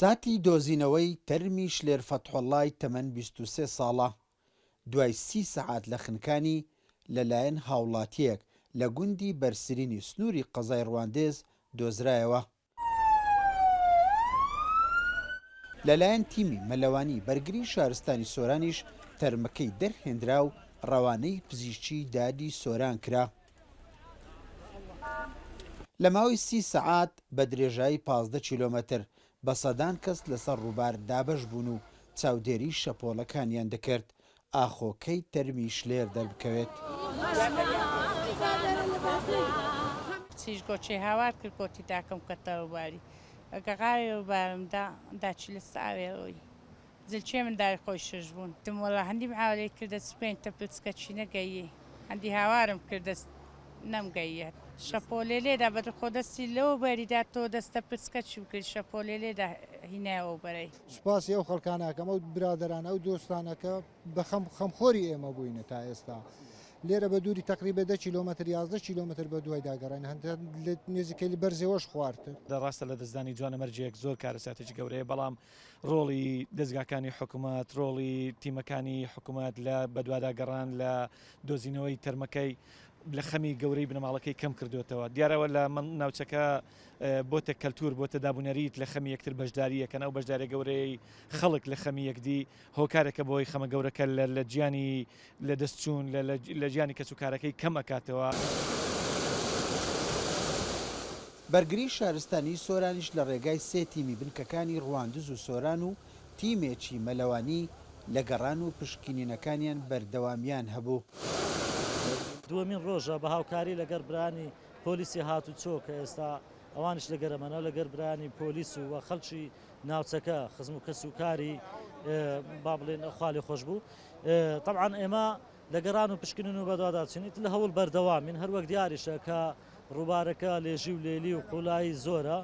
ساتی دۆزینەوەی تەرمی شلێر فەتحوڵڵای تەمەن 23 ساڵە دوای 30 سەعات لە خنکانی لەلایەن هاوڵاتیەک لە گوندی بەرسرینی سنووری قەزای ڕواندێز دۆزرایەوە. لەلایەن تیمی مەلەوانی بەرگری شارستانی سۆرانیش تەرمەکەی دەرهێنرا و ڕەوانەی پزیشکی دادی سۆران کرا. لە ماوەی 30 سەعات بە درێژایی 15 کیلۆمەتر بە سەدان کەس لەسەر ڕووبار دابەش بوون و چاودێری شەپۆڵەکانیان دەکرد ئاخۆکەی تەرمی شلێر دەربکەوێت. چیش گۆچی هاوار کرد کۆتی تاکەم کەتەوە باری ئەگەغاوێ بارمدا داچی لە ساوێەوەی زلچێ من دای خۆی شش بوون دموەڵە هەندی معاولەی کردە سپێن تەپلچکە چی نەگەیی هەندی هاوارم کردە نەمگەیت شەپۆلێ لێدا بەدە خۆ دەستی لەوە بەریدا تۆ دەستە پرچکە چی بکرد شەپۆلێ لێدا هینایەوە بەرەی سوپاسی ئەو خەڵکانەکەم ئەو برادرانە ئەو دۆستانەکە بە خەمخۆری ئێمە بووینە تا ئێستا لێرە بە دووری تقریبا 10 کیلۆمتر 11 کیلۆمتر بە دوای داگەڕین هەندێک نزیکەی بەرزێوەش خواردتر ڕاستە لە دەستدانی جوانە مەرجەیەک زۆر کارەساتێکی گەورەیە بەڵام ڕۆڵی دەستگاکانی حکوومەت ڕۆڵی تیمەکانی حکوومەت لە بەدواداگەڕان لە دۆزینەوەی تەرمەکەی لە خەمی گەورەی بنەماڵەکەی کەم کردوێتەوە دیارەوە لە ناوچەکە بۆتە کەلتور بۆتە دابوونەریت لە خەمی یەکتر بەشداریەکەن ئەو بەشدارە گەورەی خەڵک لە خەمی یەکدی هۆکارێکە بۆی خەمە گەورەکە لە گیانی لە دەستچوون لە گیانی کەسوکارەکەی کەم ئەکاتەوە. بەرگری شارستانی سۆرانیش لە ڕێگای سێ تیمی بنکەکانی ڕواندز و سۆران و تیمێکی مەلەوانی لە گەڕان و پشکنینەکانیان بەردەوامیان هەبوو. دووەمین ڕۆژە بە هاوکاری لەگەر برانی پۆلیسی هاتوچۆ کە ئێستا ئەوانش لەگەرەمەنە لەگەر برانی پۆلیس و خەڵکی ناوچەکە خزم و کەسوکاری با بڵێن خالی خۆش بوو طبعاً ئێمە لە گەڕان و پشکنین و بەدواداچنیت لە هەوڵ بەردەوامین هەروەک دیاریشە کە ڕووبارەکە لێژی و لێلی و قوڵایی زۆرە.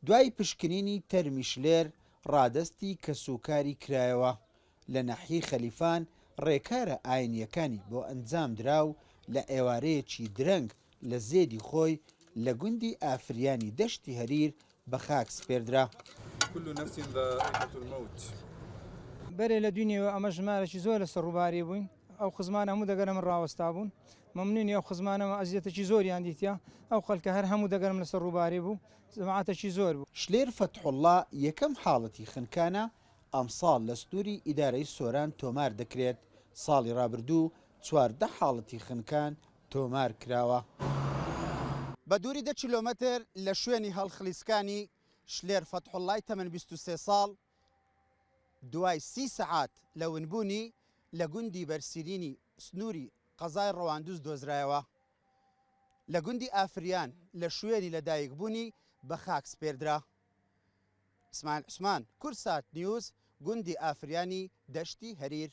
دوای پشکنینی تەرمی شلێر ڕادستی کەسوکاری کرایەوە لە ناحیەی خەلیفان ڕێکارە ئاینیەکانی بۆ ئەنجام درا و لە ئێوارەیەکی درەنگ لە زێدی خۆی لە گوندی ئافریانی دەشتی هەریر بە خاک سپێردرا. بەرێ لە دوینەوە ئەمە ژمارەی زۆر لەسەر ڕووباری بووین ئەو خزمان هەموو دەگەرم ڕاوەستا بوون مەمنونی ئەو خزمانەوە ئەزیەتێکی زۆریان دیتە ئەو خەڵکە هەر هەموو دەگەرم لەسەر ڕووباری بوو جەماعەتێکی زۆر بوو. شلێر فەتحوڵڵا یەکەم حاڵەتی خنکانە ئەمساڵ لە سنووری ئیدارەی سۆران تۆمار دەکرێت ساڵی ڕابردوو 14 حاڵەتی خنکان تۆمار کراوە. بە دووری 10 کیلۆمەتر لە شوێنی هەڵخلیسکانی شلێر فەتحوڵڵای تەمەن 23 ساڵ دوای 30 سەعات لە ونبوونی لە گوندی بەرسرینی سنووری قەزای ڕەواندوز دۆزرایەوە لە گوندی ئافریان لە شوێنی لەدایکبوونی بە خاک سپێردرا. ئیسماعیل عوسمان کورسات نیوز گوندی ئافریانی دەشتی هەریر.